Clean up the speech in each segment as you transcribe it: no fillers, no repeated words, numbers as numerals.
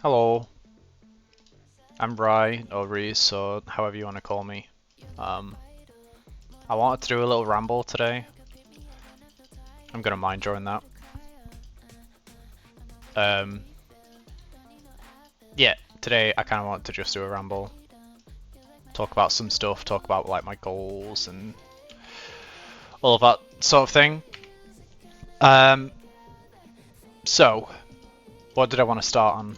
Hello, I'm Rye, or Reese, or however you want to call me. Um, I wanted to do a little ramble today. I'm gonna mind during that. Um, yeah, today I kind of wanted to just do a ramble, talk about some stuff, talk about like my goals and all of that sort of thing. Um, so, what did I want to start on?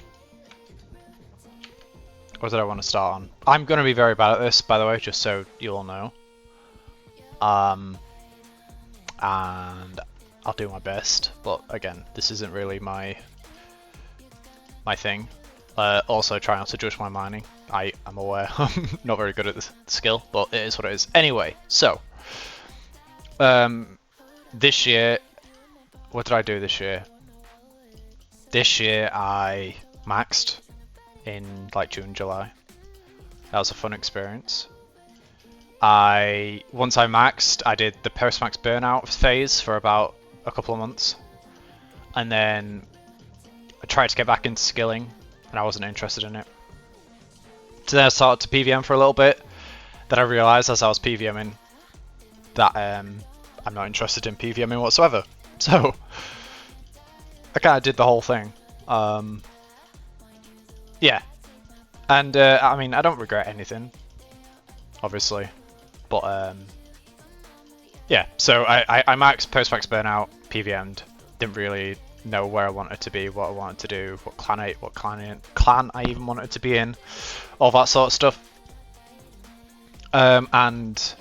What did I want to start on? I'm gonna be very bad at this, by the way, just so you all know. And I'll do my best, but again, this isn't really my thing. Also, try not to judge my mining. I am aware I'm not very good at this skill, but it is what it is. Anyway, so this year, what did I do this year? This year I maxed in like June, July. That was a fun experience. Once I maxed, I did the post-max burnout phase for about a couple of months, and then I tried to get back into skilling, and I wasn't interested in it. So then I started to PVM for a little bit. Then I realised as I was PVMing that I'm not interested in PVMing whatsoever. So I kind of did the whole thing. Yeah, and I mean I don't regret anything, obviously, but yeah. So I maxed post-max burnout, PVM'd, didn't really know where I wanted to be, what I wanted to do, what clan I even wanted to be in, all that sort of stuff. And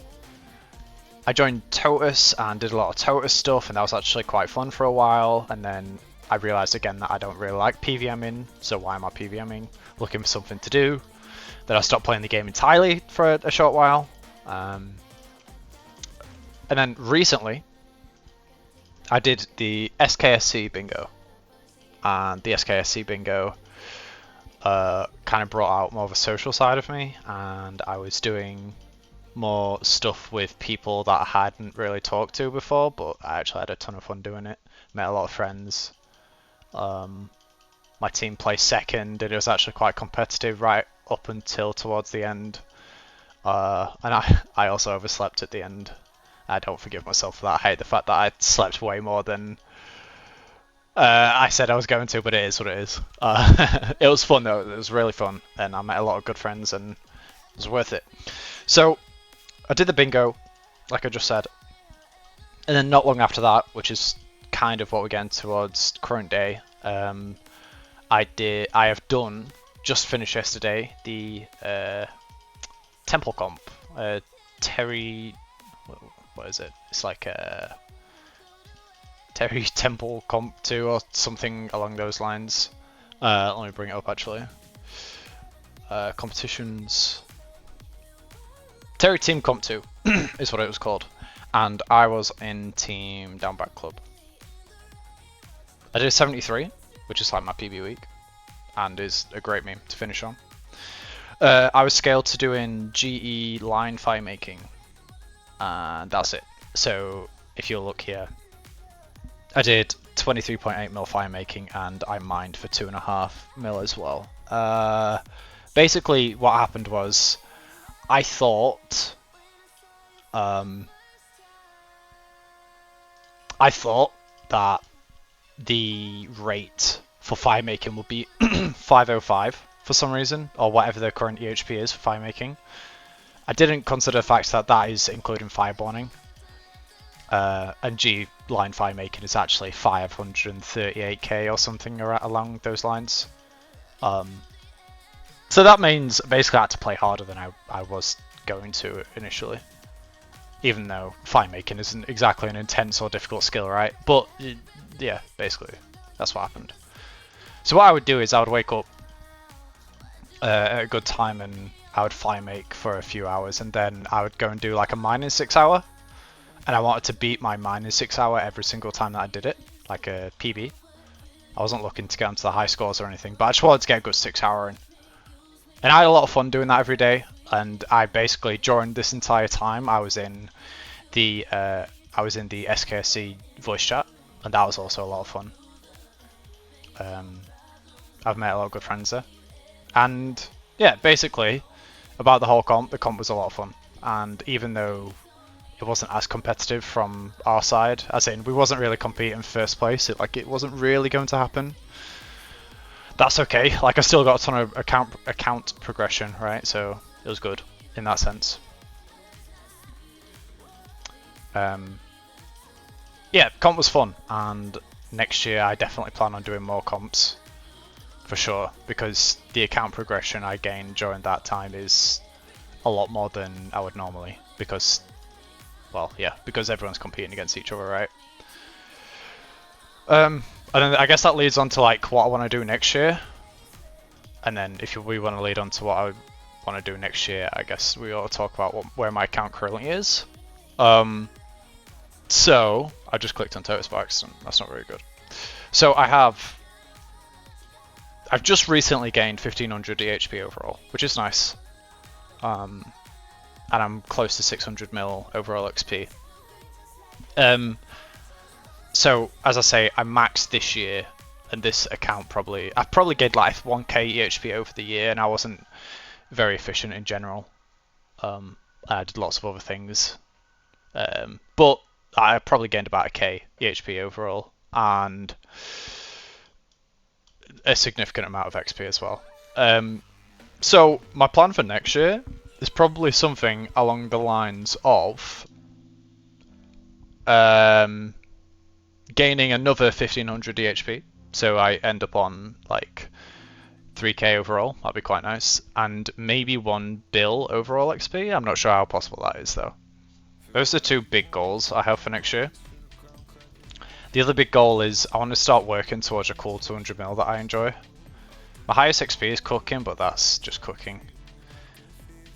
I joined TOTUS and did a lot of TOTUS stuff, and that was actually quite fun for a while. And then I realised again that I don't really like PVMing, so why am I PVMing? Looking for something to do. Then I stopped playing the game entirely for a short while. And then recently, I did the SKSC bingo, and the SKSC bingo kind of brought out more of a social side of me, and I was doing more stuff with people that I hadn't really talked to before, but I actually had a ton of fun doing it. Met a lot of friends. My team placed second, and it was actually quite competitive right up until towards the end. And I also overslept at the end. I don't forgive myself for that. I hate the fact that I slept way more than I said I was going to, but it is what it is. It was fun though. It was really fun, and I met a lot of good friends, and it was worth it. So I did the bingo, like I just said, and then not long after that, which is kind of what we're getting towards current day, I have done, just finished yesterday, the temple comp, Terry. What is it? It's like a Terry Temple Comp 2 or something along those lines. Let me bring it up actually. Competitions. Terry Team Comp 2 is what it was called. And I was in Team Downback Club. I did 73, which is like my PB week, and is a great meme to finish on. I was scaled to doing GE line fire making, and that's it. So if you look here, I did 23.8 mil fire making, and I mined for 2.5 mil as well. Basically, what happened was, I thought that the rate for fire making would be 505 for some reason, or whatever the current EHP is for fire making. I didn't consider the fact that that is including fireborning. And G line fire making is actually 538k or something along those lines. So that means basically I had to play harder than I was going to initially. Even though fire making isn't exactly an intense or difficult skill, right? But yeah, basically that's what happened. So what I would do is I would wake up at a good time and I would fire make for a few hours, and then I would go and do like a mining 6 hour. And I wanted to beat my mining 6 hour every single time that I did it, like a PB. I wasn't looking to get onto the high scores or anything, but I just wanted to get a good 6 hour in. And I had a lot of fun doing that every day. And I basically, during this entire time, I was in the SKSC voice chat, and that was also a lot of fun. I've met a lot of good friends there. And yeah, basically, about the whole comp, the comp was a lot of fun. And even though it wasn't as competitive from our side, as in we wasn't really competing first place, it wasn't really going to happen. That's okay. Like I still got a ton of account progression, right? So it was good in that sense. Yeah, comp was fun, and next year I definitely plan on doing more comps for sure, because the account progression I gained during that time is a lot more than I would normally, because, well, yeah, because everyone's competing against each other, right? And then I guess that leads on to like what I want to do next year, and then if we want to lead on to what I want to do next year, I guess we ought to talk about where my account currently is. So I just clicked on Totus by accident. That's not very good. So I've just recently gained 1500 EHP overall, which is nice. And I'm close to 600 mil overall XP. So as I say, I maxed this year, and this account I probably gained like 1k EHP over the year, and I wasn't very efficient in general. I did lots of other things, but I probably gained about a k EHP overall, and a significant amount of XP as well. So my plan for next year is probably something along the lines of gaining another 1500 EHP, so I end up on like 3k overall. That'd be quite nice, and maybe 1 bill overall XP. I'm not sure how possible that is though. Those are 2 big goals I have for next year. The other big goal is I want to start working towards a cool 200 mil that I enjoy. My highest XP is cooking, but that's just cooking.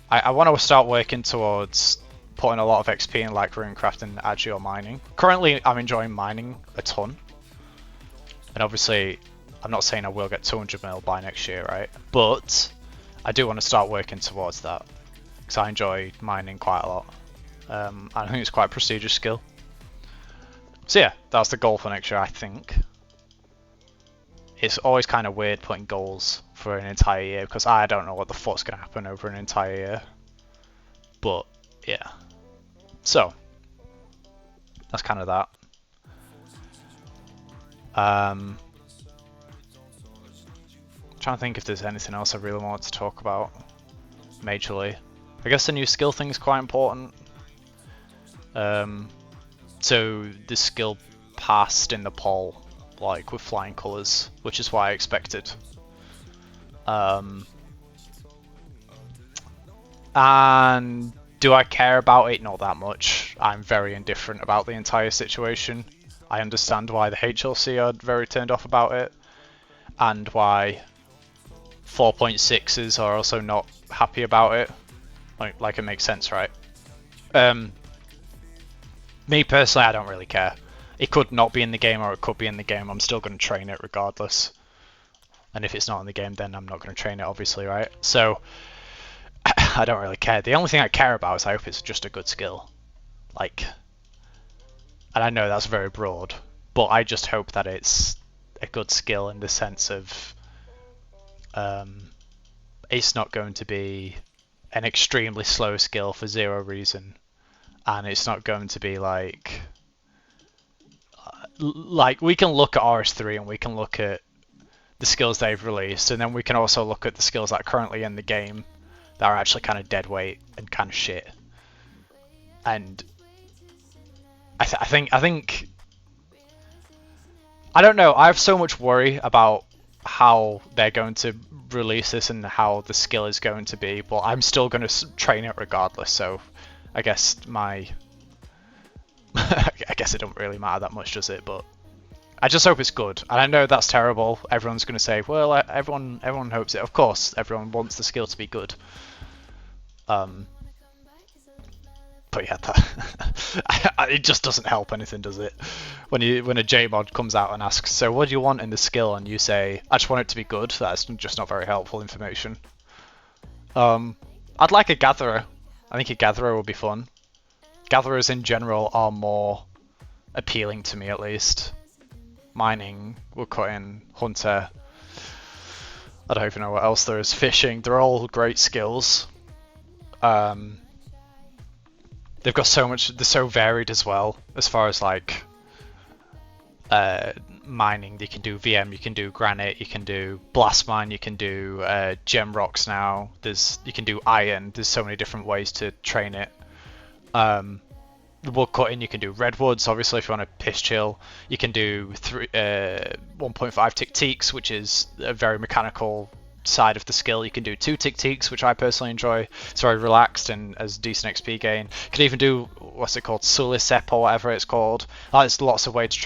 I want to start working towards putting a lot of XP in like runecraft and agile mining. Currently, I'm enjoying mining a ton, and obviously, I'm not saying I will get 200 mil by next year, right? But I do want to start working towards that because I enjoy mining quite a lot. I think it's quite a prestigious skill. So yeah, that's the goal for next year, I think. It's always kind of weird putting goals for an entire year because I don't know what the fuck's going to happen over an entire year. But yeah. So that's kind of that. Trying to think if there's anything else I really want to talk about majorly. I guess the new skill thing is quite important. So the skill passed in the poll, like with flying colours, which is what I expected. And do I care about it? Not that much. I'm very indifferent about the entire situation. I understand why the HLC are very turned off about it, and why 4.6s are also not happy about it. Like it makes sense, right? Me personally, I don't really care. It could not be in the game or it could be in the game. I'm still going to train it regardless. And if it's not in the game, then I'm not going to train it, obviously, right? So I don't really care. The only thing I care about is I hope it's just a good skill. Like, and I know that's very broad, but I just hope that it's a good skill in the sense of it's not going to be an extremely slow skill for zero reason, and it's not going to be like we can look at RS3 and we can look at the skills they've released, and then we can also look at the skills that are currently in the game that are actually kind of dead weight and kind of shit. And I think I don't know. I have so much worry about how they're going to release this and how the skill is going to be, but I'm still going to train it regardless. So I guess I guess it don't really matter that much, does it? But I just hope it's good. And I know that's terrible. Everyone's going to say, well, everyone hopes it. Of course, everyone wants the skill to be good. But yeah, it just doesn't help anything, does it? When a JMod comes out and asks, so what do you want in the skill? And you say, I just want it to be good. That's just not very helpful information. I'd like a gatherer. I think a gatherer would be fun. Gatherers in general are more appealing to me, at least. Mining, woodcutting, hunter. I don't even know what else there is. Fishing, they're all great skills. They've got so much, they're so varied as well, as far as like mining. You can do VM, you can do granite, you can do blast mine, you can do gem rocks now. You can do iron. There's so many different ways to train it. Wood cutting, you can do redwoods, obviously, if you want to piss chill. You can do 1.5 tick teaks, which is a very mechanical side of the skill. You can do 2 tick teaks, which I personally enjoy. It's very relaxed and has decent XP gain. You can even do, what's it called, Sulisep or whatever it's called. There's lots of ways to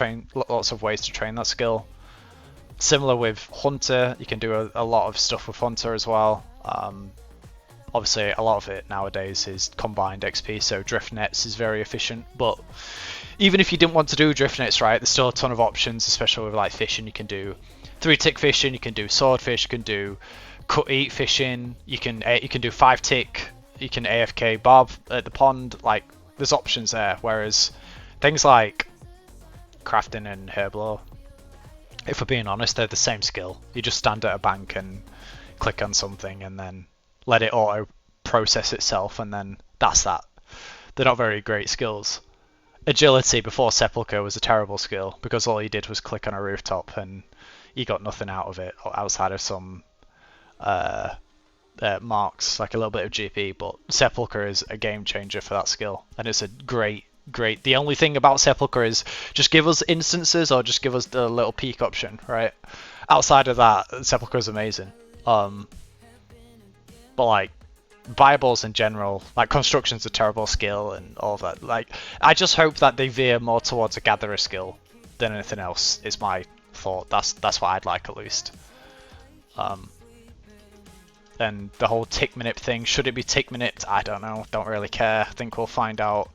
train that skill. Similar with Hunter, you can do a lot of stuff with Hunter as well. Obviously, a lot of it nowadays is combined XP, so drift nets is very efficient. But even if you didn't want to do drift nets, right, there's still a ton of options, especially with like fishing. You can do 3-tick fishing, you can do swordfish, you can do cut-eat fishing, you can do 5-tick, you can AFK bob at the pond. Like, there's options there. Whereas things like crafting and herblore, if we're being honest, they're the same skill. You just stand at a bank and click on something and then let it auto process itself, and then that's that. They're not very great skills. Agility before Sepulchre was a terrible skill because all you did was click on a rooftop and you got nothing out of it outside of some marks, like a little bit of GP. But Sepulchre is a game changer for that skill, and it's a great. The only thing about Sepulchre is just give us instances or just give us the little peak option, right? Outside of that, Sepulchre is amazing. But like Bibles in general, like construction's a terrible skill and all of that. Like, I just hope that they veer more towards a gatherer skill than anything else. Is my thought. That's what I'd like at least. And the whole tick minute thing, should it be tick minute? I don't know. Don't really care. I think we'll find out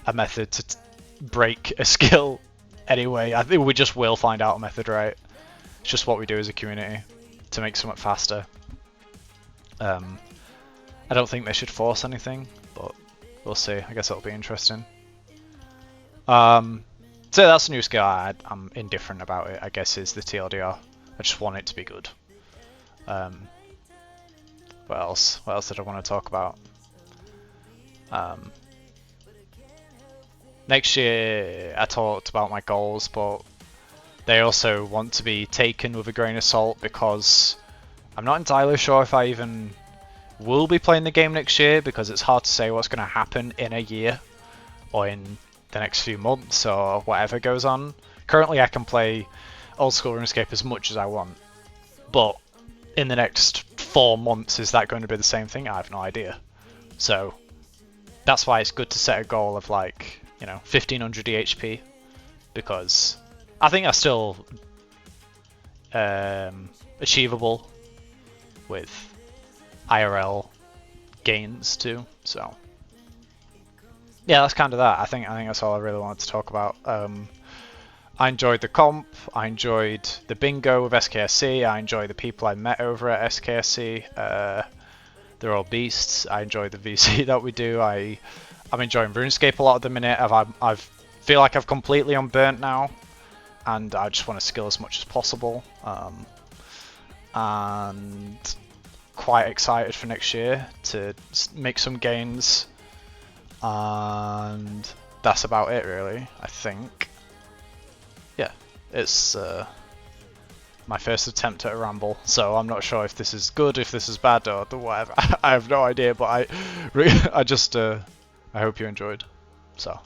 a method to break a skill anyway. I think we just will find out a method, right? It's just what we do as a community to make something faster. I don't think they should force anything, but we'll see. I guess that'll be interesting. So that's a new skill. I'm indifferent about it, I guess, is the TLDR. I just want it to be good. What else? What else did I want to talk about? Next year, I talked about my goals, but they also want to be taken with a grain of salt because I'm not entirely sure if I even will be playing the game next year, because it's hard to say what's going to happen in a year or in the next few months or whatever goes on. Currently I can play old school RuneScape as much as I want, but in the next 4 months is that going to be the same thing? I have no idea. So that's why it's good to set a goal of like, 1500 EHP, because I think that's still achievable with IRL gains too. So yeah, that's kind of that. I think that's all I really wanted to talk about. I enjoyed the comp, I enjoyed the bingo with SKSC, I enjoy the people I met over at SKSC. They're all beasts. I enjoy the VC that we do. I'm enjoying RuneScape a lot at the minute. I feel like I've completely unburnt now, and I just want to skill as much as possible. And quite excited for next year to make some gains, and that's about it really, I think. Yeah, it's my first attempt at a ramble, so I'm not sure if this is good, if this is bad, or whatever. I have no idea, but I hope you enjoyed. So